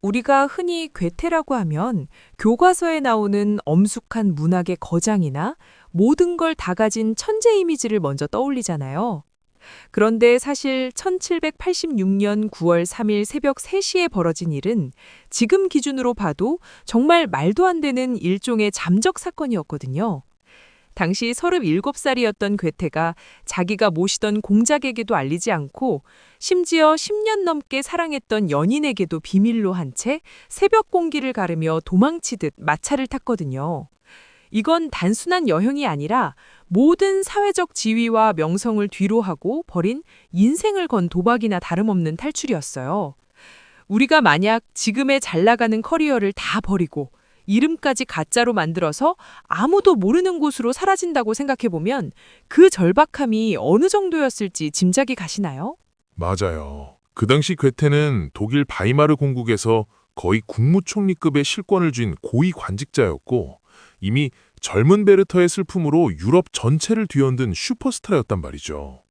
우리가 흔히 괴테라고 하면 교과서에 나오는 엄숙한 문학의 거장이나 모든 걸 다 가진 천재 이미지를 먼저 떠올리잖아요. 그런데 사실 1786년 9월 3일 새벽 3시에 벌어진 일은 지금 기준으로 봐도 정말 말도 안 되는 일종의 잠적 사건이었거든요. 당시 37살이었던 괴테가 자기가 모시던 공작에게도 알리지 않고 심지어 10년 넘게 사랑했던 연인에게도 비밀로 한 채 새벽 공기를 가르며 도망치듯 마차를 탔거든요. 이건 단순한 여행이 아니라 모든 사회적 지위와 명성을 뒤로 하고 벌인 인생을 건 도박이나 다름없는 탈출이었어요. 우리가 만약 지금의 잘 나가는 커리어를 다 버리고 이름까지 가짜로 만들어서 아무도 모르는 곳으로 사라진다고 생각해보면 그 절박함이 어느 정도였을지 짐작이 가시나요? 맞아요. 그 당시 괴테는 독일 바이마르 공국에서 거의 국무총리급의 실권을 쥔 고위 관직자였고 이미 젊은 베르터의 슬픔으로 유럽 전체를 뒤흔든 슈퍼스타였단 말이죠.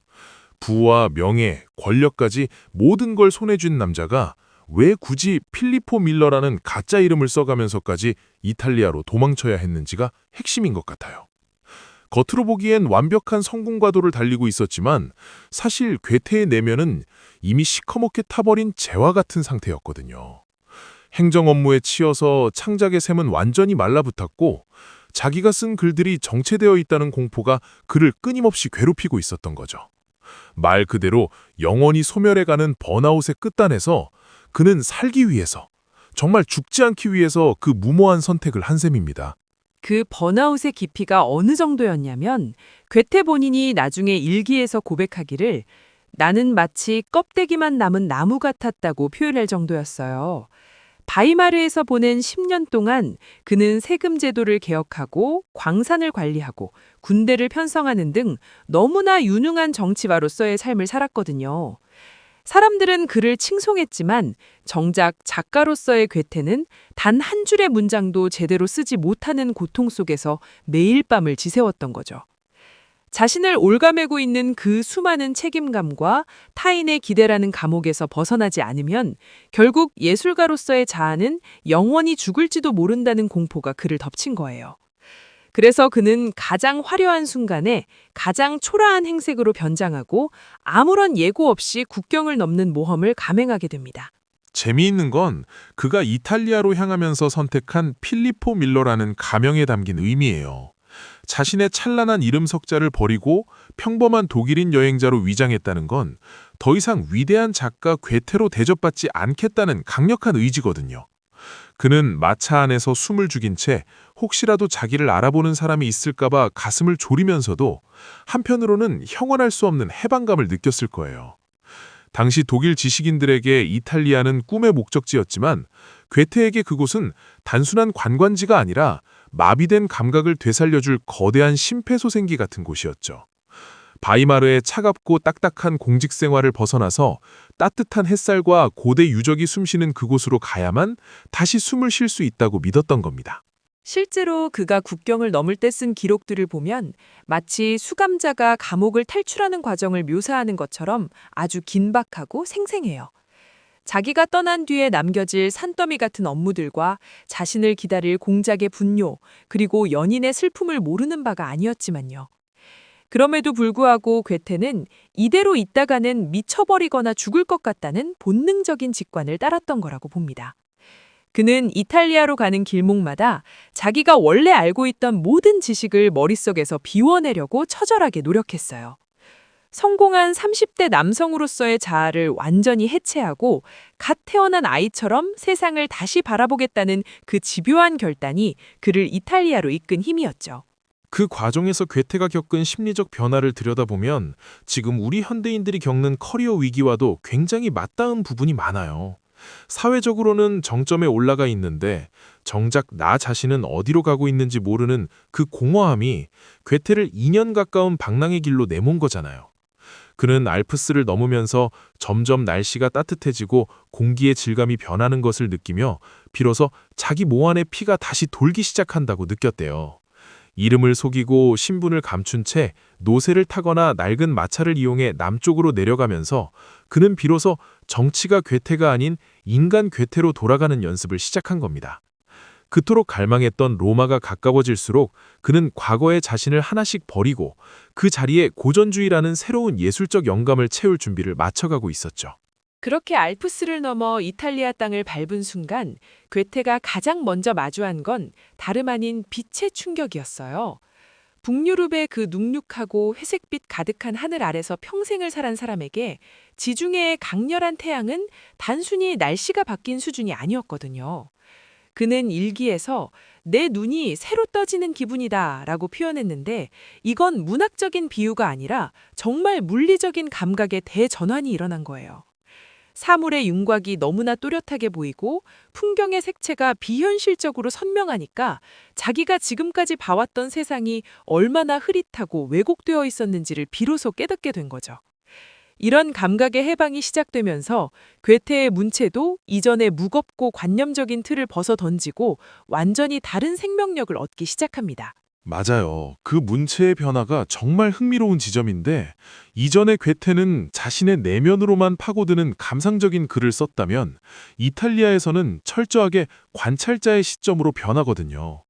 부와 명예, 권력까지 모든 걸 손에 쥔 남자가 왜 굳이 필리포 밀러라는 가짜 이름을 써가면서까지 이탈리아로 도망쳐야 했는지가 핵심인 것 같아요. 겉으로 보기엔 완벽한 성공과도를 달리고 있었지만 사실 괴테의 내면은 이미 시커멓게 타버린 재와 같은 상태였거든요. 행정 업무에 치여서 창작의 샘은 완전히 말라붙었고 자기가 쓴 글들이 정체되어 있다는 공포가 그를 끊임없이 괴롭히고 있었던 거죠. 말 그대로 영원히 소멸해가는 번아웃의 끝단에서 그는 살기 위해서, 정말 죽지 않기 위해서 그 무모한 선택을 한 셈입니다. 그 번아웃의 깊이가 어느 정도였냐면 괴테 본인이 나중에 일기에서 고백하기를 나는 마치 껍데기만 남은 나무 같았다고 표현할 정도였어요. 바이마르에서 보낸 10년 동안 그는 세금 제도를 개혁하고 광산을 관리하고 군대를 편성하는 등 너무나 유능한 정치가로서의 삶을 살았거든요. 사람들은 그를 칭송했지만 정작 작가로서의 괴테는 단 한 줄의 문장도 제대로 쓰지 못하는 고통 속에서 매일 밤을 지새웠던 거죠. 자신을 옭아매고 있는 그 수많은 책임감과 타인의 기대라는 감옥에서 벗어나지 않으면 결국 예술가로서의 자아는 영원히 죽을지도 모른다는 공포가 그를 덮친 거예요. 그래서 그는 가장 화려한 순간에 가장 초라한 행색으로 변장하고 아무런 예고 없이 국경을 넘는 모험을 감행하게 됩니다. 재미있는 건 그가 이탈리아로 향하면서 선택한 필리포 밀러라는 가명에 담긴 의미예요. 자신의 찬란한 이름 석자를 버리고 평범한 독일인 여행자로 위장했다는 건 더 이상 위대한 작가 괴테로 대접받지 않겠다는 강력한 의지거든요. 그는 마차 안에서 숨을 죽인 채 혹시라도 자기를 알아보는 사람이 있을까봐 가슴을 졸이면서도 한편으로는 형언할 수 없는 해방감을 느꼈을 거예요. 당시 독일 지식인들에게 이탈리아는 꿈의 목적지였지만 괴테에게 그곳은 단순한 관광지가 아니라 마비된 감각을 되살려줄 거대한 심폐소생기 같은 곳이었죠. 바이마르의 차갑고 딱딱한 공직 생활을 벗어나서 따뜻한 햇살과 고대 유적이 숨쉬는 그곳으로 가야만 다시 숨을 쉴 수 있다고 믿었던 겁니다. 실제로 그가 국경을 넘을 때 쓴 기록들을 보면 마치 수감자가 감옥을 탈출하는 과정을 묘사하는 것처럼 아주 긴박하고 생생해요. 자기가 떠난 뒤에 남겨질 산더미 같은 업무들과 자신을 기다릴 공작의 분노, 그리고 연인의 슬픔을 모르는 바가 아니었지만요. 그럼에도 불구하고 괴테는 이대로 있다가는 미쳐버리거나 죽을 것 같다는 본능적인 직관을 따랐던 거라고 봅니다. 그는 이탈리아로 가는 길목마다 자기가 원래 알고 있던 모든 지식을 머릿속에서 비워내려고 처절하게 노력했어요. 성공한 30대 남성으로서의 자아를 완전히 해체하고 갓 태어난 아이처럼 세상을 다시 바라보겠다는 그 집요한 결단이 그를 이탈리아로 이끈 힘이었죠. 그 과정에서 괴테가 겪은 심리적 변화를 들여다보면 지금 우리 현대인들이 겪는 커리어 위기와도 굉장히 맞닿은 부분이 많아요. 사회적으로는 정점에 올라가 있는데 정작 나 자신은 어디로 가고 있는지 모르는 그 공허함이 괴테를 2년 가까운 방랑의 길로 내몬 거잖아요. 그는 알프스를 넘으면서 점점 날씨가 따뜻해지고 공기의 질감이 변하는 것을 느끼며 비로소 자기 모 안의 피가 다시 돌기 시작한다고 느꼈대요. 이름을 속이고 신분을 감춘 채 노새를 타거나 낡은 마차를 이용해 남쪽으로 내려가면서 그는 비로소 정치가 괴테가 아닌 인간 괴테로 돌아가는 연습을 시작한 겁니다. 그토록 갈망했던 로마가 가까워질수록 그는 과거의 자신을 하나씩 버리고 그 자리에 고전주의라는 새로운 예술적 영감을 채울 준비를 마쳐가고 있었죠. 그렇게 알프스를 넘어 이탈리아 땅을 밟은 순간 괴테가 가장 먼저 마주한 건 다름 아닌 빛의 충격이었어요. 북유럽의 그 눅눅하고 회색빛 가득한 하늘 아래서 평생을 살한 사람에게 지중해의 강렬한 태양은 단순히 날씨가 바뀐 수준이 아니었거든요. 그는 일기에서 내 눈이 새로 떠지는 기분이다 라고 표현했는데 이건 문학적인 비유가 아니라 정말 물리적인 감각의 대전환이 일어난 거예요. 사물의 윤곽이 너무나 또렷하게 보이고 풍경의 색채가 비현실적으로 선명하니까 자기가 지금까지 봐왔던 세상이 얼마나 흐릿하고 왜곡되어 있었는지를 비로소 깨닫게 된 거죠. 이런 감각의 해방이 시작되면서 괴테의 문체도 이전의 무겁고 관념적인 틀을 벗어던지고 완전히 다른 생명력을 얻기 시작합니다. 맞아요. 그 문체의 변화가 정말 흥미로운 지점인데 이전의 괴테는 자신의 내면으로만 파고드는 감상적인 글을 썼다면 이탈리아에서는 철저하게 관찰자의 시점으로 변하거든요.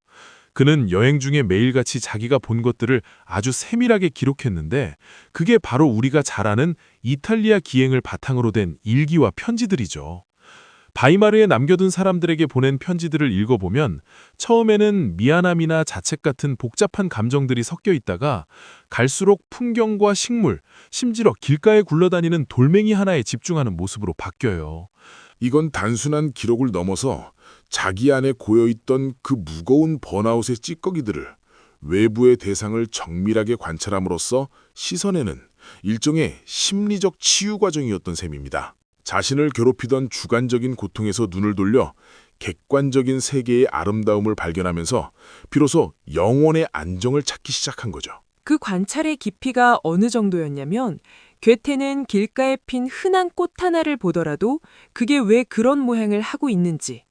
그는 여행 중에 매일같이 자기가 본 것들을 아주 세밀하게 기록했는데 그게 바로 우리가 잘 아는 이탈리아 기행을 바탕으로 된 일기와 편지들이죠. 바이마르에 남겨둔 사람들에게 보낸 편지들을 읽어보면 처음에는 미안함이나 자책 같은 복잡한 감정들이 섞여 있다가 갈수록 풍경과 식물, 심지어 길가에 굴러다니는 돌멩이 하나에 집중하는 모습으로 바뀌어요. 이건 단순한 기록을 넘어서 자기 안에 고여있던 그 무거운 번아웃의 찌꺼기들을 외부의 대상을 정밀하게 관찰함으로써 씻어내는 일종의 심리적 치유 과정이었던 셈입니다. 자신을 괴롭히던 주관적인 고통에서 눈을 돌려 객관적인 세계의 아름다움을 발견하면서 비로소 영혼의 안정을 찾기 시작한 거죠. 그 관찰의 깊이가 어느 정도였냐면 괴테는 길가에 핀 흔한 꽃 하나를 보더라도 그게 왜 그런 모양을 하고 있는지,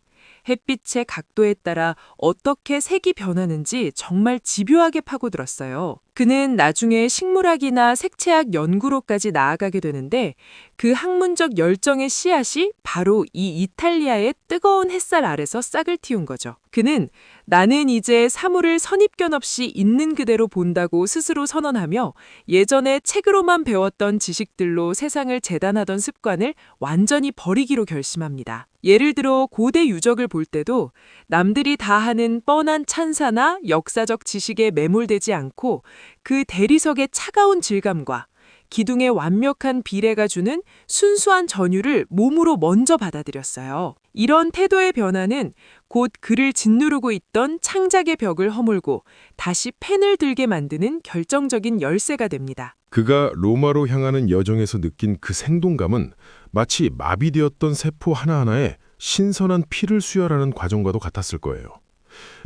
햇빛의 각도에 따라 어떻게 색이 변하는지 정말 집요하게 파고들었어요. 그는 나중에 식물학이나 색채학 연구로까지 나아가게 되는데 그 학문적 열정의 씨앗이 바로 이 이탈리아의 뜨거운 햇살 아래서 싹을 틔운 거죠. 그는 나는 이제 사물을 선입견 없이 있는 그대로 본다고 스스로 선언하며 예전에 책으로만 배웠던 지식들로 세상을 재단하던 습관을 완전히 버리기로 결심합니다. 예를 들어 고대 유적을 볼 때도 남들이 다 하는 뻔한 찬사나 역사적 지식에 매몰되지 않고 그 대리석의 차가운 질감과 기둥의 완벽한 비례가 주는 순수한 전율을 몸으로 먼저 받아들였어요. 이런 태도의 변화는 곧 그를 짓누르고 있던 창작의 벽을 허물고 다시 펜을 들게 만드는 결정적인 열쇠가 됩니다. 그가 로마로 향하는 여정에서 느낀 그 생동감은 마치 마비되었던 세포 하나하나에 신선한 피를 수혈하는 과정과도 같았을 거예요.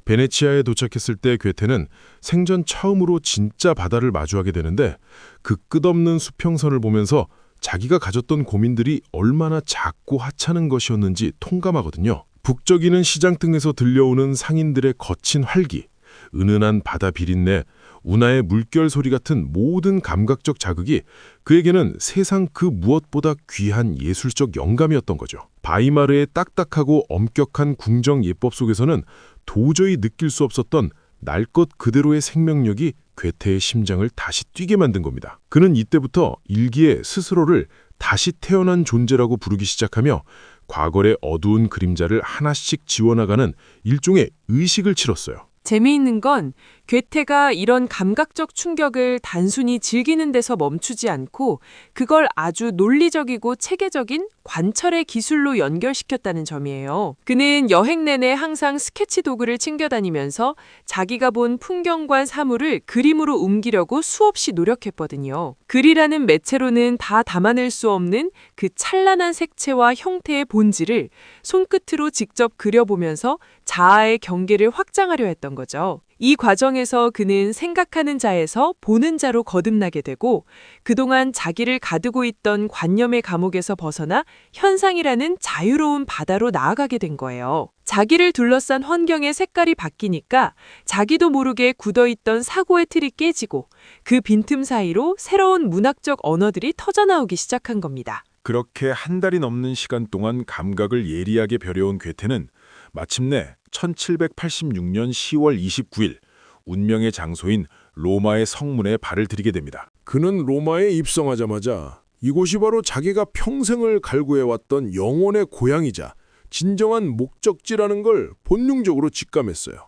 베네치아에 도착했을 때 괴테는 생전 처음으로 진짜 바다를 마주하게 되는데 그 끝없는 수평선을 보면서 자기가 가졌던 고민들이 얼마나 작고 하찮은 것이었는지 통감하거든요. 북적이는 시장등에서 들려오는 상인들의 거친 활기, 은은한 바다 비린내, 운하의 물결 소리 같은 모든 감각적 자극이 그에게는 세상 그 무엇보다 귀한 예술적 영감이었던 거죠. 바이마르의 딱딱하고 엄격한 궁정 예법 속에서는 도저히 느낄 수 없었던 날 것 그대로의 생명력이 괴테의 심장을 다시 뛰게 만든 겁니다. 그는 이때부터 일기에 스스로를 다시 태어난 존재라고 부르기 시작하며 과거의 어두운 그림자를 하나씩 지워나가는 일종의 의식을 치렀어요. 재미있는 건 괴테가 이런 감각적 충격을 단순히 즐기는 데서 멈추지 않고 그걸 아주 논리적이고 체계적인 관찰의 기술로 연결시켰다는 점이에요. 그는 여행 내내 항상 스케치 도구를 챙겨다니면서 자기가 본 풍경과 사물을 그림으로 옮기려고 수없이 노력했거든요. 글이라는 매체로는 다 담아낼 수 없는 그 찬란한 색채와 형태의 본질을 손끝으로 직접 그려보면서 자아의 경계를 확장하려 했던 거죠. 이 과정에서 그는 생각하는 자에서 보는 자로 거듭나게 되고 그동안 자기를 가두고 있던 관념의 감옥에서 벗어나 현상이라는 자유로운 바다로 나아가게 된 거예요. 자기를 둘러싼 환경의 색깔이 바뀌니까 자기도 모르게 굳어있던 사고의 틀이 깨지고 그 빈틈 사이로 새로운 문학적 언어들이 터져나오기 시작한 겁니다. 그렇게 한 달이 넘는 시간 동안 감각을 예리하게 벼려온 괴테는 마침내 1786년 10월 29일 운명의 장소인 로마의 성문에 발을 들이게 됩니다. 그는 로마에 입성하자마자 이곳이 바로 자기가 평생을 갈구해왔던 영혼의 고향이자 진정한 목적지라는 걸 본능적으로 직감했어요.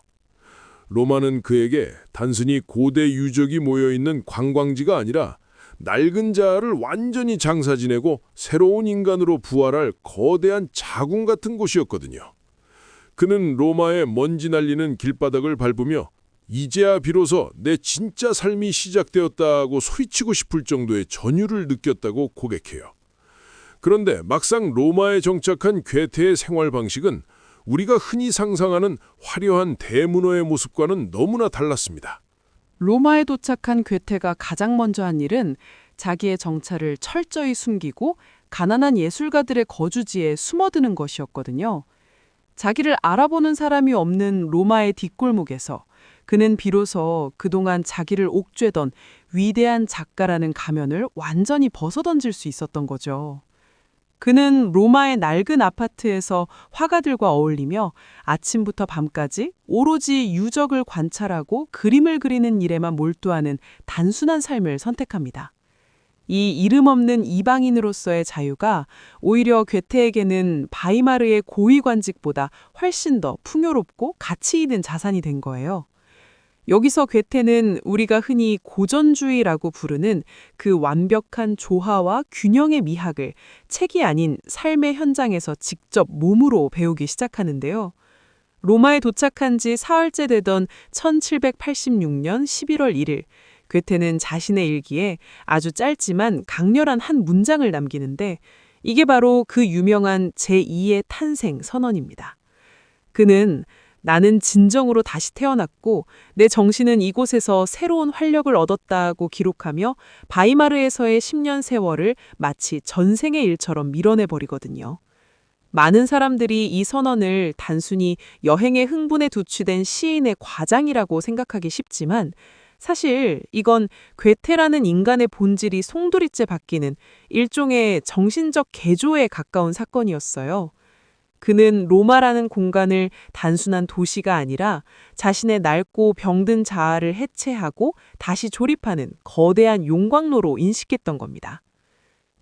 로마는 그에게 단순히 고대 유적이 모여있는 관광지가 아니라 낡은 자아를 완전히 장사 지내고 새로운 인간으로 부활할 거대한 자궁 같은 곳이었거든요. 그는 로마의 먼지 날리는 길바닥을 밟으며 이제야 비로소 내 진짜 삶이 시작되었다고 소리치고 싶을 정도의 전율을 느꼈다고 고백해요. 그런데 막상 로마에 정착한 괴테의 생활 방식은 우리가 흔히 상상하는 화려한 대문호의 모습과는 너무나 달랐습니다. 로마에 도착한 괴테가 가장 먼저 한 일은 자기의 정체를 철저히 숨기고 가난한 예술가들의 거주지에 숨어드는 것이었거든요. 자기를 알아보는 사람이 없는 로마의 뒷골목에서 그는 비로소 그동안 자기를 옥죄던 위대한 작가라는 가면을 완전히 벗어던질 수 있었던 거죠. 그는 로마의 낡은 아파트에서 화가들과 어울리며 아침부터 밤까지 오로지 유적을 관찰하고 그림을 그리는 일에만 몰두하는 단순한 삶을 선택합니다. 이 이름 없는 이방인으로서의 자유가 오히려 괴테에게는 바이마르의 고위관직보다 훨씬 더 풍요롭고 가치 있는 자산이 된 거예요. 여기서 괴테는 우리가 흔히 고전주의라고 부르는 그 완벽한 조화와 균형의 미학을 책이 아닌 삶의 현장에서 직접 몸으로 배우기 시작하는데요. 로마에 도착한 지 사흘째 되던 1786년 11월 1일, 괴테는 자신의 일기에 아주 짧지만 강렬한 한 문장을 남기는데 이게 바로 그 유명한 제2의 탄생 선언입니다. 그는 나는 진정으로 다시 태어났고 내 정신은 이곳에서 새로운 활력을 얻었다고 기록하며 바이마르에서의 10년 세월을 마치 전생의 일처럼 밀어내버리거든요. 많은 사람들이 이 선언을 단순히 여행의 흥분에 도취된 시인의 과장이라고 생각하기 쉽지만 사실 이건 괴테라는 인간의 본질이 송두리째 바뀌는 일종의 정신적 개조에 가까운 사건이었어요. 그는 로마라는 공간을 단순한 도시가 아니라 자신의 낡고 병든 자아를 해체하고 다시 조립하는 거대한 용광로로 인식했던 겁니다.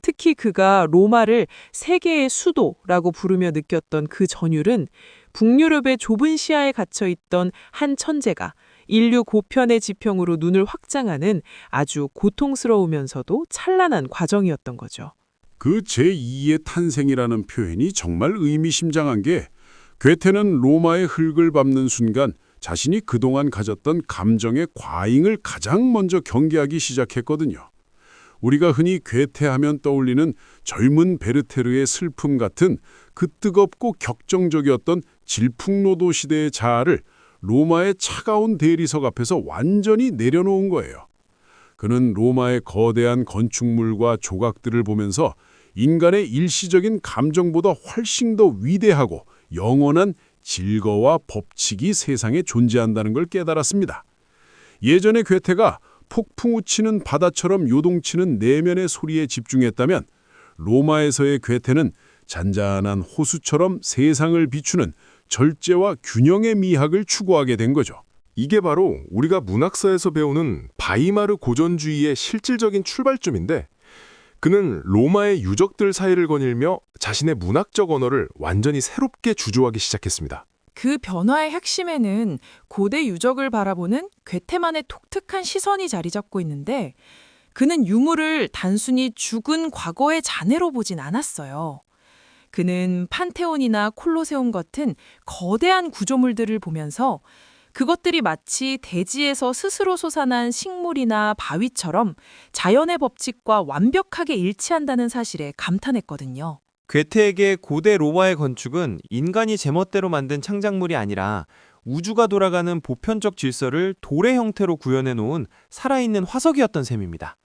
특히 그가 로마를 세계의 수도라고 부르며 느꼈던 그 전율은 북유럽의 좁은 시야에 갇혀있던 한 천재가 인류 고편의 지평으로 눈을 확장하는 아주 고통스러우면서도 찬란한 과정이었던 거죠. 그 제2의 탄생이라는 표현이 정말 의미심장한 게 괴테는 로마의 흙을 밟는 순간 자신이 그동안 가졌던 감정의 과잉을 가장 먼저 경계하기 시작했거든요. 우리가 흔히 괴테하면 떠올리는 젊은 베르테르의 슬픔 같은 그 뜨겁고 격정적이었던 질풍노도 시대의 자아를 로마의 차가운 대리석 앞에서 완전히 내려놓은 거예요. 그는 로마의 거대한 건축물과 조각들을 보면서 인간의 일시적인 감정보다 훨씬 더 위대하고 영원한 질거와 법칙이 세상에 존재한다는 걸 깨달았습니다. 예전에 괴테가 폭풍 우치는 바다처럼 요동치는 내면의 소리에 집중했다면 로마에서의 괴테는 잔잔한 호수처럼 세상을 비추는 절제와 균형의 미학을 추구하게 된 거죠. 이게 바로 우리가 문학사에서 배우는 바이마르 고전주의의 실질적인 출발점인데 그는 로마의 유적들 사이를 거닐며 자신의 문학적 언어를 완전히 새롭게 주조하기 시작했습니다. 그 변화의 핵심에는 고대 유적을 바라보는 괴테만의 독특한 시선이 자리 잡고 있는데 그는 유물을 단순히 죽은 과거의 잔해로 보진 않았어요. 그는 판테온이나 콜로세움 같은 거대한 구조물들을 보면서 그것들이 마치 대지에서 스스로 솟아난 식물이나 바위처럼 자연의 법칙과 완벽하게 일치한다는 사실에 감탄했거든요. 괴테에게 고대 로마의 건축은 인간이 제멋대로 만든 창작물이 아니라 우주가 돌아가는 보편적 질서를 돌의 형태로 구현해 놓은 살아있는 화석이었던 셈입니다.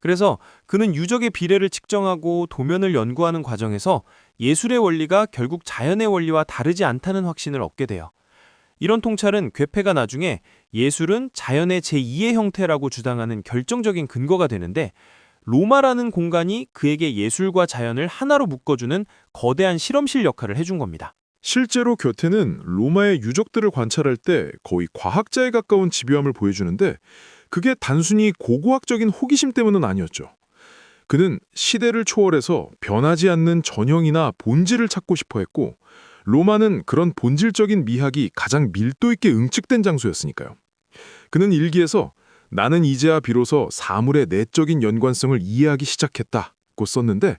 그래서 그는 유적의 비례를 측정하고 도면을 연구하는 과정에서 예술의 원리가 결국 자연의 원리와 다르지 않다는 확신을 얻게 돼요. 이런 통찰은 괴페가 나중에 예술은 자연의 제2의 형태라고 주장하는 결정적인 근거가 되는데, 로마라는 공간이 그에게 예술과 자연을 하나로 묶어주는 거대한 실험실 역할을 해준 겁니다. 실제로 괴테는 로마의 유적들을 관찰할 때 거의 과학자에 가까운 집요함을 보여주는데, 그게 단순히 고고학적인 호기심 때문은 아니었죠. 그는 시대를 초월해서 변하지 않는 전형이나 본질을 찾고 싶어 했고, 로마는 그런 본질적인 미학이 가장 밀도 있게 응축된 장소였으니까요. 그는 일기에서 나는 이제야 비로소 사물의 내적인 연관성을 이해하기 시작했다고 썼는데,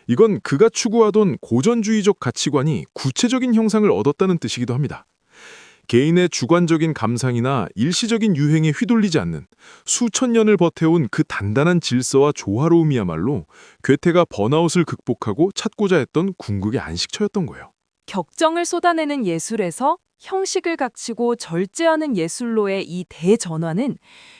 이건 그가 추구하던 고전주의적 가치관이 구체적인 형상을 얻었다는 뜻이기도 합니다. 개인의 주관적인 감상이나 일시적인 유행에 휘둘리지 않는 수천 년을 버텨온 그 단단한 질서와 조화로움이야말로 괴테가 번아웃을 극복하고 찾고자 했던 궁극의 안식처였던 거예요. 격정을 쏟아내는 예술에서 형식을 갖추고 절제하는 예술로의 이 대전환은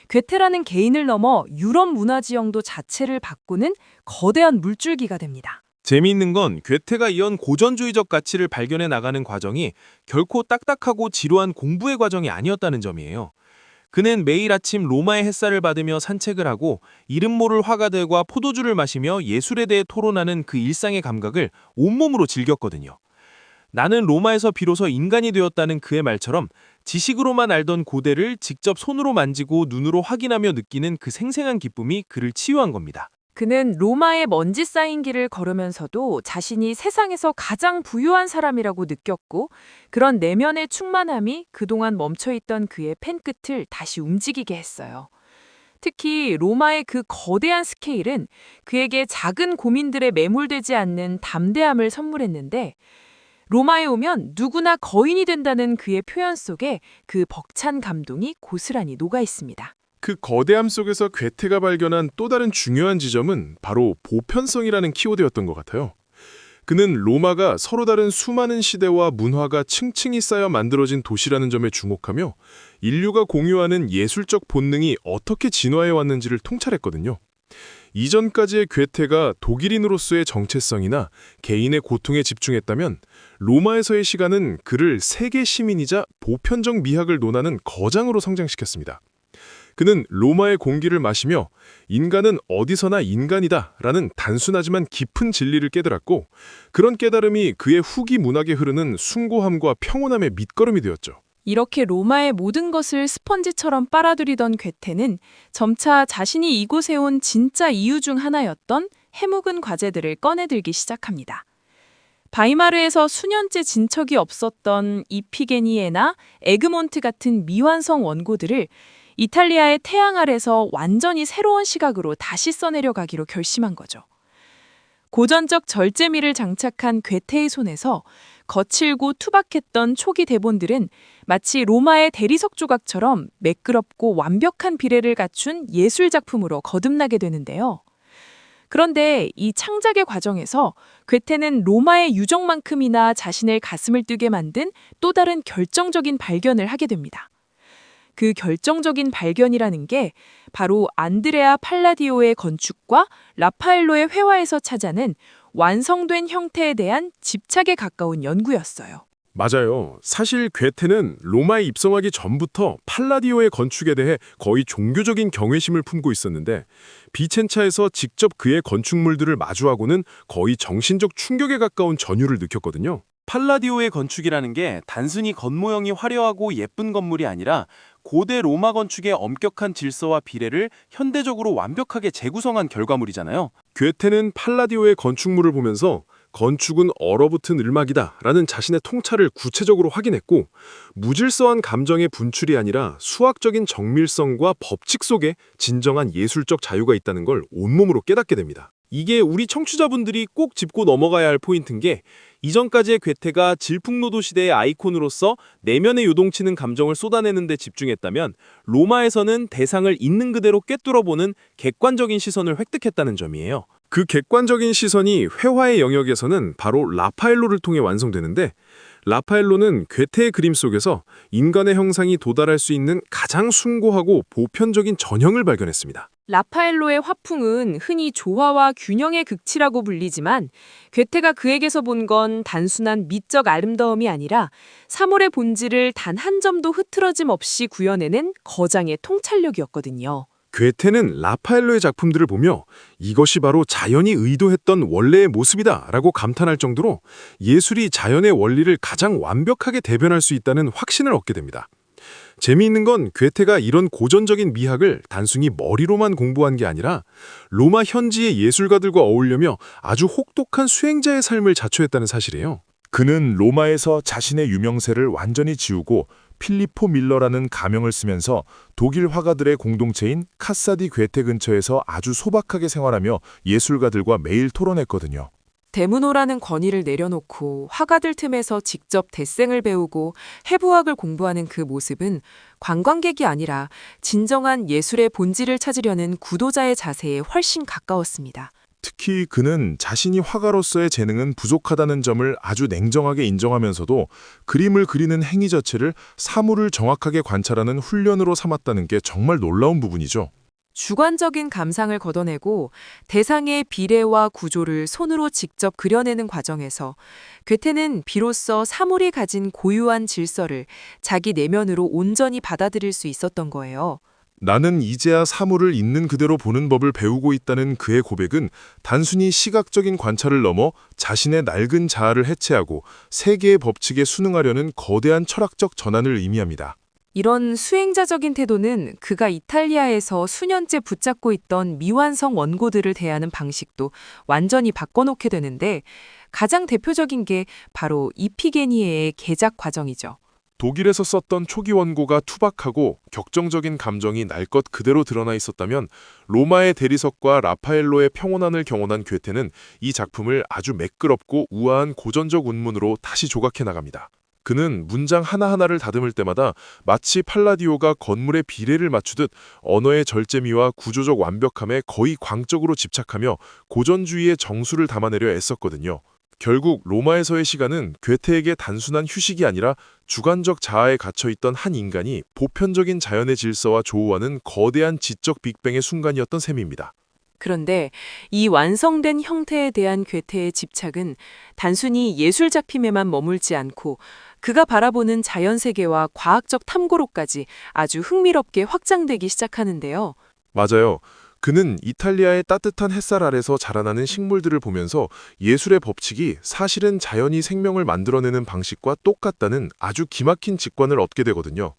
괴테라는 개인을 넘어 유럽 문화 지형도 자체를 바꾸는 거대한 물줄기가 됩니다. 재미있는 건 괴테가 이런 고전주의적 가치를 발견해 나가는 과정이 결코 딱딱하고 지루한 공부의 과정이 아니었다는 점이에요. 그는 매일 아침 로마의 햇살을 받으며 산책을 하고 이름 모를 화가들과 포도주를 마시며 예술에 대해 토론하는 그 일상의 감각을 온몸으로 즐겼거든요. 나는 로마에서 비로소 인간이 되었다는 그의 말처럼 지식으로만 알던 고대를 직접 손으로 만지고 눈으로 확인하며 느끼는 그 생생한 기쁨이 그를 치유한 겁니다. 그는 로마의 먼지 쌓인 길을 걸으면서도 자신이 세상에서 가장 부유한 사람이라고 느꼈고, 그런 내면의 충만함이 그동안 멈춰있던 그의 펜끝을 다시 움직이게 했어요. 특히 로마의 그 거대한 스케일은 그에게 작은 고민들에 매몰되지 않는 담대함을 선물했는데, 로마에 오면 누구나 거인이 된다는 그의 표현 속에 그 벅찬 감동이 고스란히 녹아 있습니다. 그 거대함 속에서 괴테가 발견한 또 다른 중요한 지점은 바로 보편성이라는 키워드였던 것 같아요. 그는 로마가 서로 다른 수많은 시대와 문화가 층층이 쌓여 만들어진 도시라는 점에 주목하며 인류가 공유하는 예술적 본능이 어떻게 진화해 왔는지를 통찰했거든요. 이전까지의 괴테가 독일인으로서의 정체성이나 개인의 고통에 집중했다면, 로마에서의 시간은 그를 세계 시민이자 보편적 미학을 논하는 거장으로 성장시켰습니다. 그는 로마의 공기를 마시며 인간은 어디서나 인간이다 라는 단순하지만 깊은 진리를 깨달았고, 그런 깨달음이 그의 후기 문학에 흐르는 숭고함과 평온함의 밑거름이 되었죠. 이렇게 로마의 모든 것을 스펀지처럼 빨아들이던 괴테는 점차 자신이 이곳에 온 진짜 이유 중 하나였던 해묵은 과제들을 꺼내들기 시작합니다. 바이마르에서 수년째 진척이 없었던 이피게니에나 에그몬트 같은 미완성 원고들을 이탈리아의 태양 아래서 완전히 새로운 시각으로 다시 써내려가기로 결심한 거죠. 고전적 절제미를 장착한 괴테의 손에서 거칠고 투박했던 초기 대본들은 마치 로마의 대리석 조각처럼 매끄럽고 완벽한 비례를 갖춘 예술 작품으로 거듭나게 되는데요. 그런데 이 창작의 과정에서 괴테는 로마의 유적만큼이나 자신의 가슴을 뛰게 만든 또 다른 결정적인 발견을 하게 됩니다. 그 결정적인 발견이라는 게 바로 안드레아 팔라디오의 건축과 라파엘로의 회화에서 찾아낸 완성된 형태에 대한 집착에 가까운 연구였어요. 맞아요. 사실 괴테는 로마에 입성하기 전부터 팔라디오의 건축에 대해 거의 종교적인 경외심을 품고 있었는데, 비첸차에서 직접 그의 건축물들을 마주하고는 거의 정신적 충격에 가까운 전율을 느꼈거든요. 팔라디오의 건축이라는 게 단순히 겉모형이 화려하고 예쁜 건물이 아니라 고대 로마 건축의 엄격한 질서와 비례를 현대적으로 완벽하게 재구성한 결과물이잖아요. 괴테는 팔라디오의 건축물을 보면서 건축은 얼어붙은 을막이다라는 자신의 통찰을 구체적으로 확인했고, 무질서한 감정의 분출이 아니라 수학적인 정밀성과 법칙 속에 진정한 예술적 자유가 있다는 걸 온몸으로 깨닫게 됩니다. 이게 우리 청취자분들이 꼭 짚고 넘어가야 할 포인트인 게, 이전까지의 괴테가 질풍노도 시대의 아이콘으로서 내면에 요동치는 감정을 쏟아내는 데 집중했다면, 로마에서는 대상을 있는 그대로 꿰뚫어보는 객관적인 시선을 획득했다는 점이에요. 그 객관적인 시선이 회화의 영역에서는 바로 라파엘로를 통해 완성되는데, 라파엘로는 괴테의 그림 속에서 인간의 형상이 도달할 수 있는 가장 숭고하고 보편적인 전형을 발견했습니다. 라파엘로의 화풍은 흔히 조화와 균형의 극치라고 불리지만 괴테가 그에게서 본 건 단순한 미적 아름다움이 아니라 사물의 본질을 단 한 점도 흐트러짐 없이 구현해낸 거장의 통찰력이었거든요. 괴테는 라파엘로의 작품들을 보며 이것이 바로 자연이 의도했던 원래의 모습이다라고 감탄할 정도로 예술이 자연의 원리를 가장 완벽하게 대변할 수 있다는 확신을 얻게 됩니다. 재미있는 건 괴테가 이런 고전적인 미학을 단순히 머리로만 공부한 게 아니라 로마 현지의 예술가들과 어울려며 아주 혹독한 수행자의 삶을 자초했다는 사실이에요. 그는 로마에서 자신의 유명세를 완전히 지우고 필리포 밀러라는 가명을 쓰면서 독일 화가들의 공동체인 카사디 괴테 근처에서 아주 소박하게 생활하며 예술가들과 매일 토론했거든요. 대문호라는 권위를 내려놓고 화가들 틈에서 직접 데생을 배우고 해부학을 공부하는 그 모습은 관광객이 아니라 진정한 예술의 본질을 찾으려는 구도자의 자세에 훨씬 가까웠습니다. 특히 그는 자신이 화가로서의 재능은 부족하다는 점을 아주 냉정하게 인정하면서도 그림을 그리는 행위 자체를 사물을 정확하게 관찰하는 훈련으로 삼았다는 게 정말 놀라운 부분이죠. 주관적인 감상을 걷어내고 대상의 비례와 구조를 손으로 직접 그려내는 과정에서 괴테는 비로소 사물이 가진 고유한 질서를 자기 내면으로 온전히 받아들일 수 있었던 거예요. 나는 이제야 사물을 있는 그대로 보는 법을 배우고 있다는 그의 고백은 단순히 시각적인 관찰을 넘어 자신의 낡은 자아를 해체하고 세계의 법칙에 순응하려는 거대한 철학적 전환을 의미합니다. 이런 수행자적인 태도는 그가 이탈리아에서 수년째 붙잡고 있던 미완성 원고들을 대하는 방식도 완전히 바꿔놓게 되는데 가장 대표적인 게 바로 이피게니에의 개작 과정이죠. 독일에서 썼던 초기 원고가 투박하고 격정적인 감정이 날 것 그대로 드러나 있었다면 로마의 대리석과 라파엘로의 평온함을 경험한 괴테는 이 작품을 아주 매끄럽고 우아한 고전적 운문으로 다시 조각해 나갑니다. 그는 문장 하나하나를 다듬을 때마다 마치 팔라디오가 건물의 비례를 맞추듯 언어의 절제미와 구조적 완벽함에 거의 광적으로 집착하며 고전주의의 정수를 담아내려 애썼거든요. 결국 로마에서의 시간은 괴테에게 단순한 휴식이 아니라 주관적 자아에 갇혀있던 한 인간이 보편적인 자연의 질서와 조우하는 거대한 지적 빅뱅의 순간이었던 셈입니다. 그런데 이 완성된 형태에 대한 괴테의 집착은 단순히 예술 작품에만 머물지 않고 그가 바라보는 자연세계와 과학적 탐구로까지 아주 흥미롭게 확장되기 시작하는데요. 맞아요. 그는 이탈리아의 따뜻한 햇살 아래서 자라나는 식물들을 보면서 예술의 법칙이 사실은 자연이 생명을 만들어내는 방식과 똑같다는 아주 기막힌 직관을 얻게 되거든요.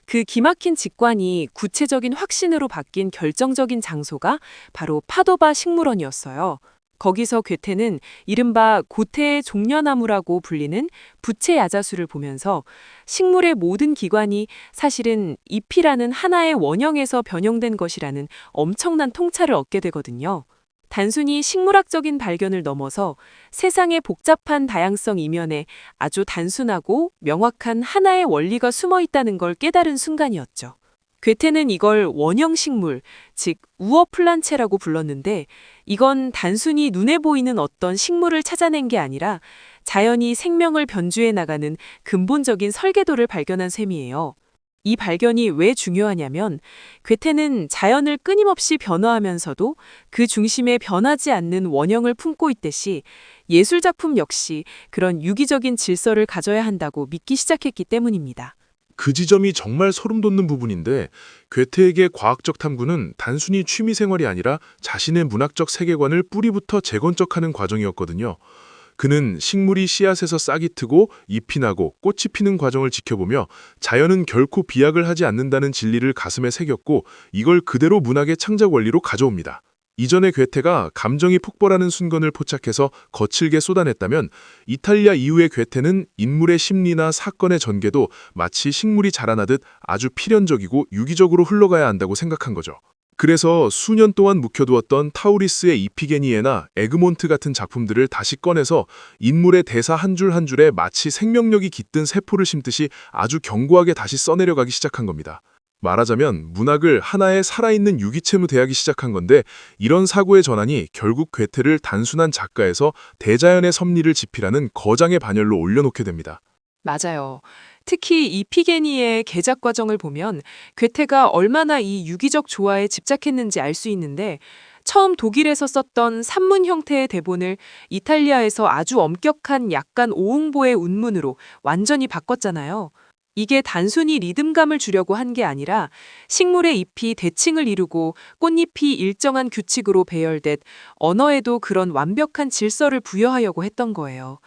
그 기막힌 직관이 구체적인 확신으로 바뀐 결정적인 장소가 바로 파도바 식물원이었어요. 거기서 괴테는 이른바 고태의 종려나무라고 불리는 부채 야자수를 보면서 식물의 모든 기관이 사실은 잎이라는 하나의 원형에서 변형된 것이라는 엄청난 통찰을 얻게 되거든요. 단순히 식물학적인 발견을 넘어서 세상의 복잡한 다양성 이면에 아주 단순하고 명확한 하나의 원리가 숨어 있다는 걸 깨달은 순간이었죠. 괴테는 이걸 원형식물, 즉 우어플란체라고 불렀는데 이건 단순히 눈에 보이는 어떤 식물을 찾아낸 게 아니라 자연이 생명을 변주해 나가는 근본적인 설계도를 발견한 셈이에요. 이 발견이 왜 중요하냐면 괴테는 자연을 끊임없이 변화하면서도 그 중심에 변하지 않는 원형을 품고 있듯이 예술작품 역시 그런 유기적인 질서를 가져야 한다고 믿기 시작했기 때문입니다. 그 지점이 정말 소름 돋는 부분인데 괴테에게 과학적 탐구는 단순히 취미생활이 아니라 자신의 문학적 세계관을 뿌리부터 재건축하는 과정이었거든요. 그는 식물이 씨앗에서 싹이 트고 잎이 나고 꽃이 피는 과정을 지켜보며 자연은 결코 비약을 하지 않는다는 진리를 가슴에 새겼고 이걸 그대로 문학의 창작 원리로 가져옵니다. 이전에 괴테가 감정이 폭발하는 순간을 포착해서 거칠게 쏟아냈다면 이탈리아 이후의 괴테는 인물의 심리나 사건의 전개도 마치 식물이 자라나듯 아주 필연적이고 유기적으로 흘러가야 한다고 생각한 거죠. 그래서 수년 동안 묵혀두었던 타우리스의 이피게니에나 에그몬트 같은 작품들을 다시 꺼내서 인물의 대사 한 줄 한 줄에 마치 생명력이 깃든 세포를 심듯이 아주 견고하게 다시 써내려가기 시작한 겁니다. 말하자면 문학을 하나의 살아있는 유기체로 대하기 시작한 건데 이런 사고의 전환이 결국 괴테를 단순한 작가에서 대자연의 섭리를 지피라는 거장의 반열로 올려놓게 됩니다. 맞아요. 특히 이피게니의 개작 과정을 보면 괴테가 얼마나 이 유기적 조화에 집착했는지 알 수 있는데 처음 독일에서 썼던 산문 형태의 대본을 이탈리아에서 아주 엄격한 약간 오응보의 운문으로 완전히 바꿨잖아요. 이게 단순히 리듬감을 주려고 한 게 아니라 식물의 잎이 대칭을 이루고 꽃잎이 일정한 규칙으로 배열돼 언어에도 그런 완벽한 질서를 부여하려고 했던 거예요.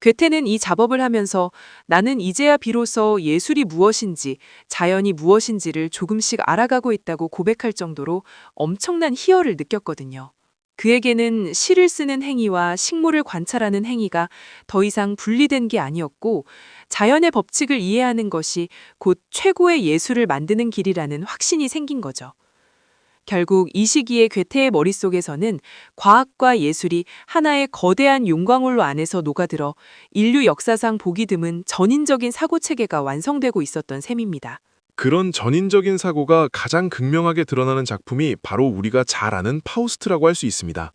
괴테는 이 작업을 하면서 나는 이제야 비로소 예술이 무엇인지, 자연이 무엇인지를 조금씩 알아가고 있다고 고백할 정도로 엄청난 희열을 느꼈거든요. 그에게는 시를 쓰는 행위와 식물을 관찰하는 행위가 더 이상 분리된 게 아니었고, 자연의 법칙을 이해하는 것이 곧 최고의 예술을 만드는 길이라는 확신이 생긴 거죠. 결국 이 시기에 괴테의 머릿속에서는 과학과 예술이 하나의 거대한 용광홀로 안에서 녹아들어 인류 역사상 보기 드문 전인적인 사고체계가 완성되고 있었던 셈입니다. 그런 전인적인 사고가 가장 극명하게 드러나는 작품이 바로 우리가 잘 아는 파우스트라고 할 수 있습니다.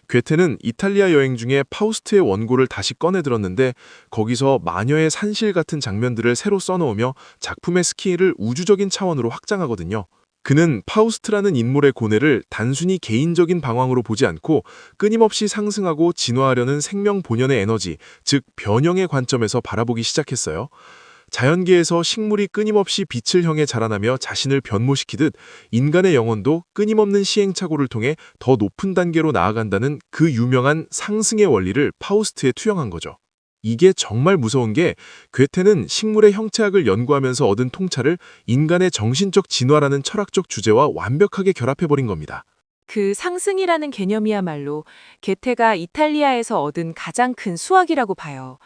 괴테는 이탈리아 여행 중에 파우스트의 원고를 다시 꺼내들었는데 거기서 마녀의 산실 같은 장면들을 새로 써놓으며 작품의 스케일을 우주적인 차원으로 확장하거든요. 그는 파우스트라는 인물의 고뇌를 단순히 개인적인 방황으로 보지 않고 끊임없이 상승하고 진화하려는 생명 본연의 에너지, 즉 변형의 관점에서 바라보기 시작했어요. 자연계에서 식물이 끊임없이 빛을 향해 자라나며 자신을 변모시키듯 인간의 영혼도 끊임없는 시행착오를 통해 더 높은 단계로 나아간다는 그 유명한 상승의 원리를 파우스트에 투영한 거죠. 이게 정말 무서운 게 괴테는 식물의 형체학을 연구하면서 얻은 통찰을 인간의 정신적 진화라는 철학적 주제와 완벽하게 결합해버린 겁니다. 그 상승이라는 개념이야말로 괴테가 이탈리아에서 얻은 가장 큰 수학이라고 봐요.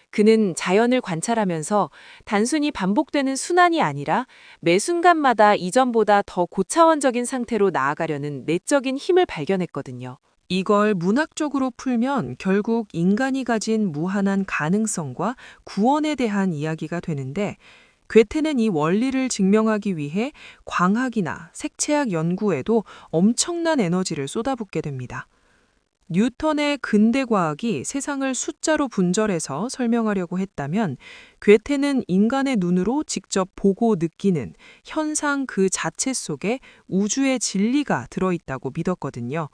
그는 자연을 관찰하면서 단순히 반복되는 순환이 아니라 매 순간마다 이전보다 더 고차원적인 상태로 나아가려는 내적인 힘을 발견했거든요. 이걸 문학적으로 풀면 결국 인간이 가진 무한한 가능성과 구원에 대한 이야기가 되는데, 괴테는 이 원리를 증명하기 위해 광학이나 색채학 연구에도 엄청난 에너지를 쏟아붓게 됩니다. 뉴턴의 근대 과학이 세상을 숫자로 분절해서 설명하려고 했다면 괴테는 인간의 눈으로 직접 보고 느끼는 현상 그 자체 속에 우주의 진리가 들어있다고 믿었거든요.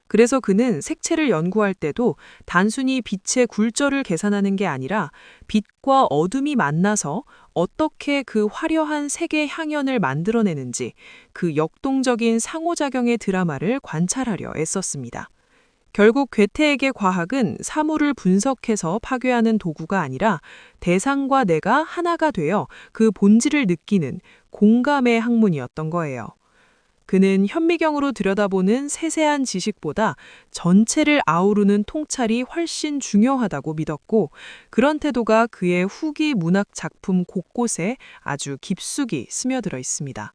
그래서 그는 색채를 연구할 때도 단순히 빛의 굴절을 계산하는 게 아니라 빛과 어둠이 만나서 어떻게 그 화려한 색의 향연을 만들어내는지 그 역동적인 상호작용의 드라마를 관찰하려 애썼습니다. 결국 괴테에게 과학은 사물을 분석해서 파괴하는 도구가 아니라 대상과 내가 하나가 되어 그 본질을 느끼는 공감의 학문이었던 거예요. 그는 현미경으로 들여다보는 세세한 지식보다 전체를 아우르는 통찰이 훨씬 중요하다고 믿었고, 그런 태도가 그의 후기 문학 작품 곳곳에 아주 깊숙이 스며들어 있습니다.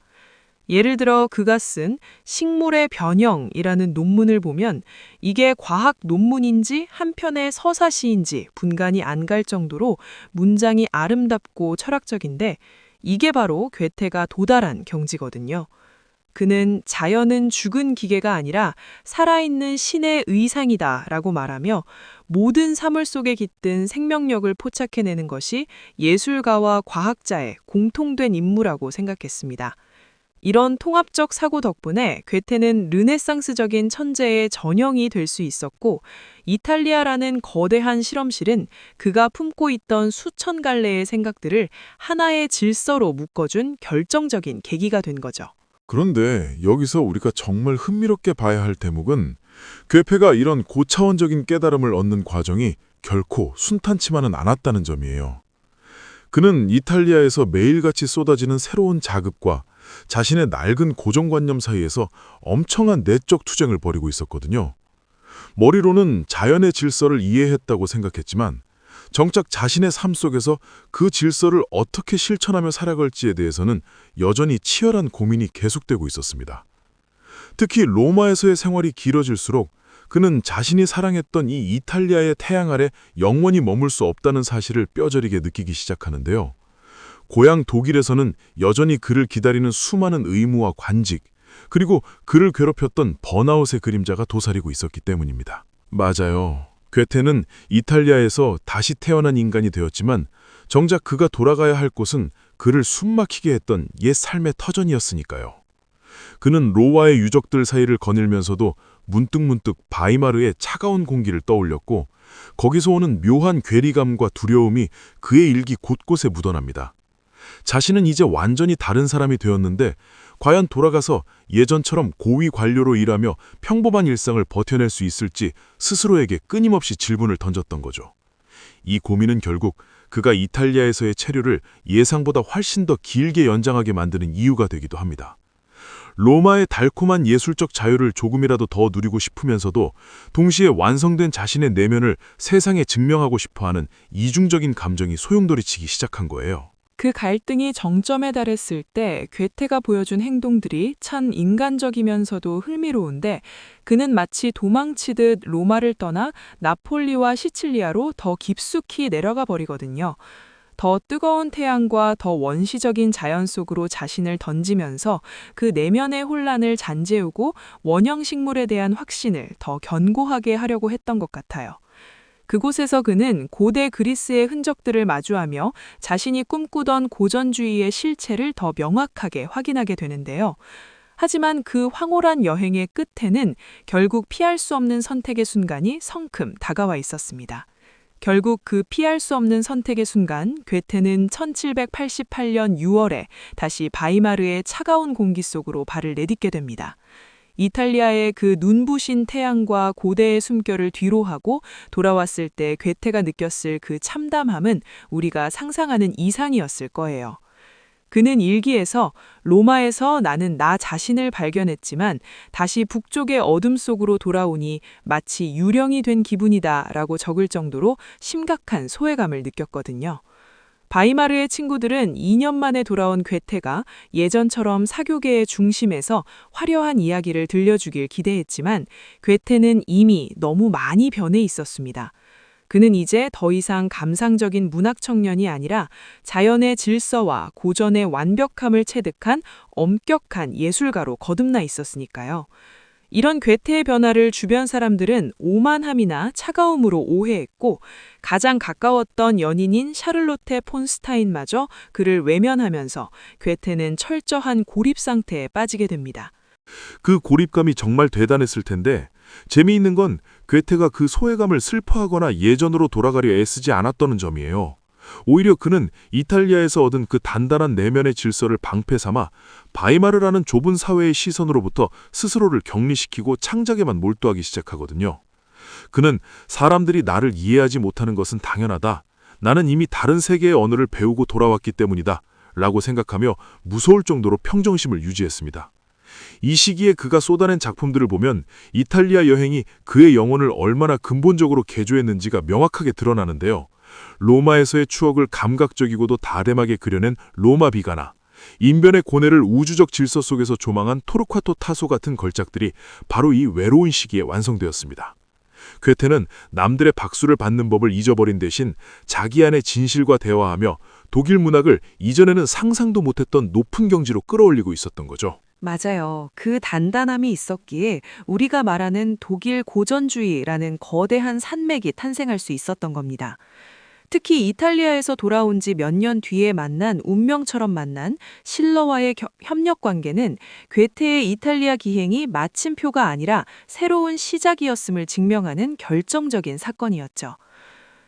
예를 들어 그가 쓴 식물의 변형이라는 논문을 보면 이게 과학 논문인지 한편의 서사시인지 분간이 안 갈 정도로 문장이 아름답고 철학적인데, 이게 바로 괴테가 도달한 경지거든요. 그는 자연은 죽은 기계가 아니라 살아있는 신의 의상이다 라고 말하며 모든 사물 속에 깃든 생명력을 포착해내는 것이 예술가와 과학자의 공통된 임무라고 생각했습니다. 이런 통합적 사고 덕분에 괴테는 르네상스적인 천재의 전형이 될 수 있었고, 이탈리아라는 거대한 실험실은 그가 품고 있던 수천 갈래의 생각들을 하나의 질서로 묶어준 결정적인 계기가 된 거죠. 그런데 여기서 우리가 정말 흥미롭게 봐야 할 대목은 괴테가 이런 고차원적인 깨달음을 얻는 과정이 결코 순탄치만은 않았다는 점이에요. 그는 이탈리아에서 매일같이 쏟아지는 새로운 자극과 자신의 낡은 고정관념 사이에서 엄청난 내적 투쟁을 벌이고 있었거든요. 머리로는 자연의 질서를 이해했다고 생각했지만 정작 자신의 삶 속에서 그 질서를 어떻게 실천하며 살아갈지에 대해서는 여전히 치열한 고민이 계속되고 있었습니다. 특히 로마에서의 생활이 길어질수록 그는 자신이 사랑했던 이 이탈리아의 태양 아래 영원히 머물 수 없다는 사실을 뼈저리게 느끼기 시작하는데요. 고향 독일에서는 여전히 그를 기다리는 수많은 의무와 관직, 그리고 그를 괴롭혔던 번아웃의 그림자가 도사리고 있었기 때문입니다. 맞아요. 괴테는 이탈리아에서 다시 태어난 인간이 되었지만 정작 그가 돌아가야 할 곳은 그를 숨막히게 했던 옛 삶의 터전이었으니까요. 그는 로마의 유적들 사이를 거닐면서도 문득문득 바이마르의 차가운 공기를 떠올렸고 거기서 오는 묘한 괴리감과 두려움이 그의 일기 곳곳에 묻어납니다. 자신은 이제 완전히 다른 사람이 되었는데 과연 돌아가서 예전처럼 고위 관료로 일하며 평범한 일상을 버텨낼 수 있을지 스스로에게 끊임없이 질문을 던졌던 거죠. 이 고민은 결국 그가 이탈리아에서의 체류를 예상보다 훨씬 더 길게 연장하게 만드는 이유가 되기도 합니다. 로마의 달콤한 예술적 자유를 조금이라도 더 누리고 싶으면서도 동시에 완성된 자신의 내면을 세상에 증명하고 싶어하는 이중적인 감정이 소용돌이치기 시작한 거예요. 그 갈등이 정점에 달했을 때 괴테가 보여준 행동들이 참 인간적이면서도 흥미로운데 그는 마치 도망치듯 로마를 떠나 나폴리와 시칠리아로 더 깊숙이 내려가 버리거든요. 더 뜨거운 태양과 더 원시적인 자연 속으로 자신을 던지면서 그 내면의 혼란을 잠재우고 원형식물에 대한 확신을 더 견고하게 하려고 했던 것 같아요. 그곳에서 그는 고대 그리스의 흔적들을 마주하며 자신이 꿈꾸던 고전주의의 실체를 더 명확하게 확인하게 되는데요. 하지만 그 황홀한 여행의 끝에는 결국 피할 수 없는 선택의 순간이 성큼 다가와 있었습니다. 결국 그 피할 수 없는 선택의 순간, 괴테는 1788년 6월에 다시 바이마르의 차가운 공기 속으로 발을 내딛게 됩니다. 이탈리아의 그 눈부신 태양과 고대의 숨결을 뒤로하고 돌아왔을 때 괴테가 느꼈을 그 참담함은 우리가 상상하는 이상이었을 거예요. 그는 일기에서 로마에서 나는 나 자신을 발견했지만 다시 북쪽의 어둠 속으로 돌아오니 마치 유령이 된 기분이다 라고 적을 정도로 심각한 소외감을 느꼈거든요. 바이마르의 친구들은 2년 만에 돌아온 괴테가 예전처럼 사교계의 중심에서 화려한 이야기를 들려주길 기대했지만 괴테는 이미 너무 많이 변해 있었습니다. 그는 이제 더 이상 감상적인 문학 청년이 아니라 자연의 질서와 고전의 완벽함을 체득한 엄격한 예술가로 거듭나 있었으니까요. 이런 괴테의 변화를 주변 사람들은 오만함이나 차가움으로 오해했고 가장 가까웠던 연인인 샤를로테 폰 스타인마저 그를 외면하면서 괴테는 철저한 고립 상태에 빠지게 됩니다. 그 고립감이 정말 대단했을 텐데 재미있는 건 괴테가 그 소외감을 슬퍼하거나 예전으로 돌아가려 애쓰지 않았다는 점이에요. 오히려 그는 이탈리아에서 얻은 그 단단한 내면의 질서를 방패 삼아 바이마르라는 좁은 사회의 시선으로부터 스스로를 격리시키고 창작에만 몰두하기 시작하거든요. 그는 사람들이 나를 이해하지 못하는 것은 당연하다. 나는 이미 다른 세계의 언어를 배우고 돌아왔기 때문이다. 라고 생각하며 무서울 정도로 평정심을 유지했습니다. 이 시기에 그가 쏟아낸 작품들을 보면 이탈리아 여행이 그의 영혼을 얼마나 근본적으로 개조했는지가 명확하게 드러나는데요. 로마에서의 추억을 감각적이고도 다рем하게 그려낸 로마 비가나, 인변의 고뇌를 우주적 질서 속에서 조망한 토르콰토 타소 같은 걸작들이 바로 이 외로운 시기에 완성되었습니다. 괴테는 남들의 박수를 받는 법을 잊어버린 대신 자기 안의 진실과 대화하며 독일 문학을 이전에는 상상도 못했던 높은 경지로 끌어올리고 있었던 거죠. 맞아요. 그 단단함이 있었기에 우리가 말하는 독일 고전주의라는 거대한 산맥이 탄생할 수 있었던 겁니다. 특히 이탈리아에서 돌아온 지 몇 년 뒤에 만난 운명처럼 만난 실러와의 협력 관계는 괴테의 이탈리아 기행이 마침표가 아니라 새로운 시작이었음을 증명하는 결정적인 사건이었죠.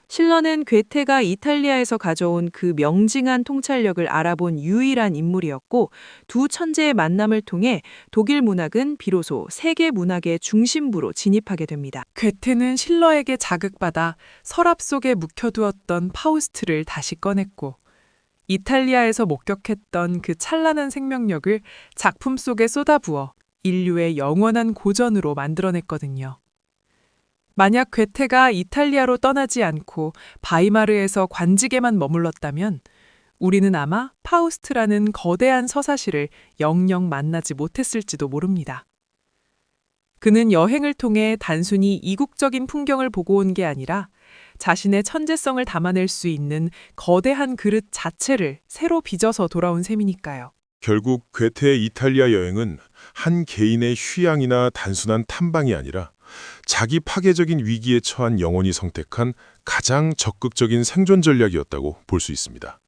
실러는 괴테가 이탈리아에서 가져온 그 명징한 통찰력을 알아본 유일한 인물이었고 두 천재의 만남을 통해 독일 문학은 비로소 세계 문학의 중심부로 진입하게 됩니다. 괴테는 실러에게 자극받아 서랍 속에 묵혀두었던 파우스트를 다시 꺼냈고 이탈리아에서 목격했던 그 찬란한 생명력을 작품 속에 쏟아부어 인류의 영원한 고전으로 만들어냈거든요. 만약 괴테가 이탈리아로 떠나지 않고 바이마르에서 관직에만 머물렀다면 우리는 아마 파우스트라는 거대한 서사시를 영영 만나지 못했을지도 모릅니다. 그는 여행을 통해 단순히 이국적인 풍경을 보고 온 게 아니라 자신의 천재성을 담아낼 수 있는 거대한 그릇 자체를 새로 빚어서 돌아온 셈이니까요. 결국 괴테의 이탈리아 여행은 한 개인의 휴양이나 단순한 탐방이 아니라 자기 파괴적인 위기에 처한 영혼이 선택한 가장 적극적인 생존 전략이었다고 볼 수 있습니다.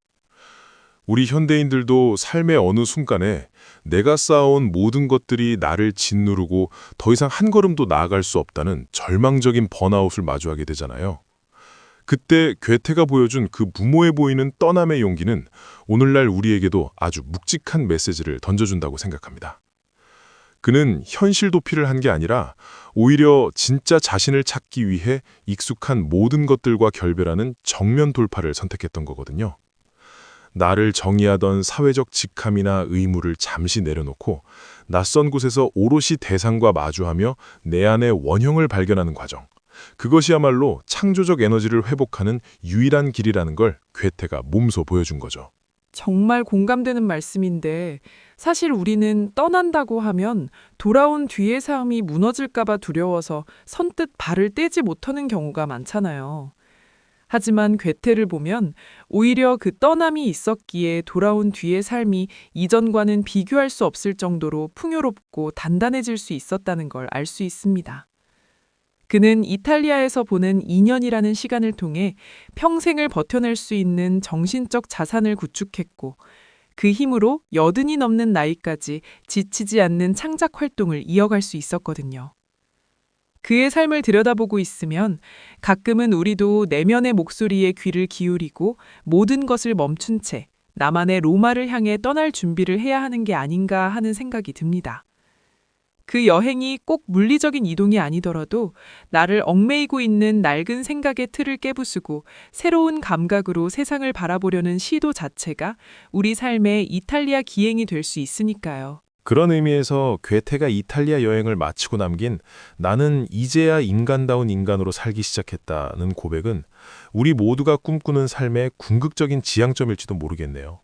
우리 현대인들도 삶의 어느 순간에 내가 쌓아온 모든 것들이 나를 짓누르고 더 이상 한 걸음도 나아갈 수 없다는 절망적인 번아웃을 마주하게 되잖아요. 그때 괴테가 보여준 그 무모해 보이는 떠남의 용기는 오늘날 우리에게도 아주 묵직한 메시지를 던져준다고 생각합니다. 그는 현실 도피를 한 게 아니라 오히려 진짜 자신을 찾기 위해 익숙한 모든 것들과 결별하는 정면 돌파를 선택했던 거거든요. 나를 정의하던 사회적 직함이나 의무를 잠시 내려놓고 낯선 곳에서 오롯이 대상과 마주하며 내 안의 원형을 발견하는 과정. 그것이야말로 창조적 에너지를 회복하는 유일한 길이라는 걸 괴테가 몸소 보여준 거죠. 정말 공감되는 말씀인데 사실 우리는 떠난다고 하면 돌아온 뒤의 삶이 무너질까 봐 두려워서 선뜻 발을 떼지 못하는 경우가 많잖아요. 하지만 괴테를 보면 오히려 그 떠남이 있었기에 돌아온 뒤의 삶이 이전과는 비교할 수 없을 정도로 풍요롭고 단단해질 수 있었다는 걸 알 수 있습니다. 그는 이탈리아에서 보낸 2년이라는 시간을 통해 평생을 버텨낼 수 있는 정신적 자산을 구축했고 그 힘으로 80이 넘는 나이까지 지치지 않는 창작 활동을 이어갈 수 있었거든요. 그의 삶을 들여다보고 있으면 가끔은 우리도 내면의 목소리에 귀를 기울이고 모든 것을 멈춘 채 나만의 로마를 향해 떠날 준비를 해야 하는 게 아닌가 하는 생각이 듭니다. 그 여행이 꼭 물리적인 이동이 아니더라도 나를 얽매이고 있는 낡은 생각의 틀을 깨부수고 새로운 감각으로 세상을 바라보려는 시도 자체가 우리 삶의 이탈리아 기행이 될 수 있으니까요. 그런 의미에서 괴테가 이탈리아 여행을 마치고 남긴 나는 이제야 인간다운 인간으로 살기 시작했다는 고백은 우리 모두가 꿈꾸는 삶의 궁극적인 지향점일지도 모르겠네요.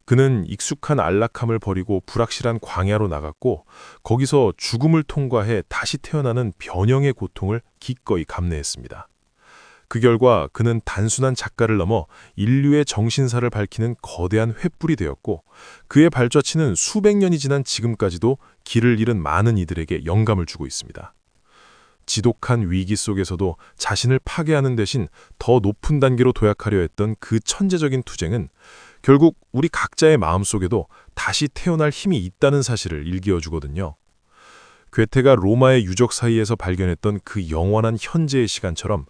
그는 익숙한 안락함을 버리고 불확실한 광야로 나갔고 거기서 죽음을 통과해 다시 태어나는 변형의 고통을 기꺼이 감내했습니다. 그 결과 그는 단순한 작가를 넘어 인류의 정신사를 밝히는 거대한 횃불이 되었고 그의 발자취는 수백 년이 지난 지금까지도 길을 잃은 많은 이들에게 영감을 주고 있습니다. 지독한 위기 속에서도 자신을 파괴하는 대신 더 높은 단계로 도약하려 했던 그 천재적인 투쟁은 결국 우리 각자의 마음속에도 다시 태어날 힘이 있다는 사실을 일깨워주거든요. 괴테가 로마의 유적 사이에서 발견했던 그 영원한 현재의 시간처럼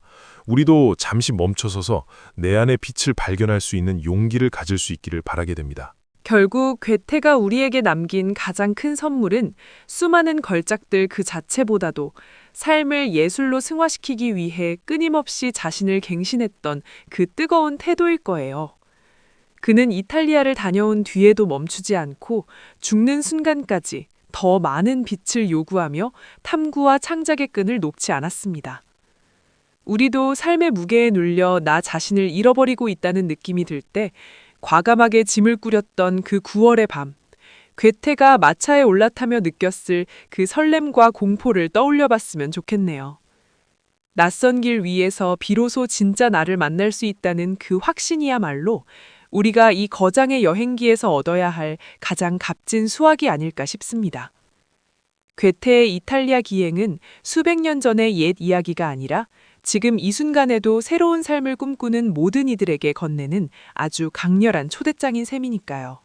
우리도 잠시 멈춰서서 내 안의 빛을 발견할 수 있는 용기를 가질 수 있기를 바라게 됩니다. 결국 괴테가 우리에게 남긴 가장 큰 선물은 수많은 걸작들 그 자체보다도 삶을 예술로 승화시키기 위해 끊임없이 자신을 갱신했던 그 뜨거운 태도일 거예요. 그는 이탈리아를 다녀온 뒤에도 멈추지 않고 죽는 순간까지 더 많은 빛을 요구하며 탐구와 창작의 끈을 놓지 않았습니다. 우리도 삶의 무게에 눌려 나 자신을 잃어버리고 있다는 느낌이 들 때 과감하게 짐을 꾸렸던 그 9월의 밤, 괴테가 마차에 올라타며 느꼈을 그 설렘과 공포를 떠올려 봤으면 좋겠네요. 낯선 길 위에서 비로소 진짜 나를 만날 수 있다는 그 확신이야말로 우리가 이 거장의 여행기에서 얻어야 할 가장 값진 수확이 아닐까 싶습니다. 괴테의 이탈리아 기행은 수백 년 전의 옛 이야기가 아니라 지금 이 순간에도 새로운 삶을 꿈꾸는 모든 이들에게 건네는 아주 강렬한 초대장인 셈이니까요.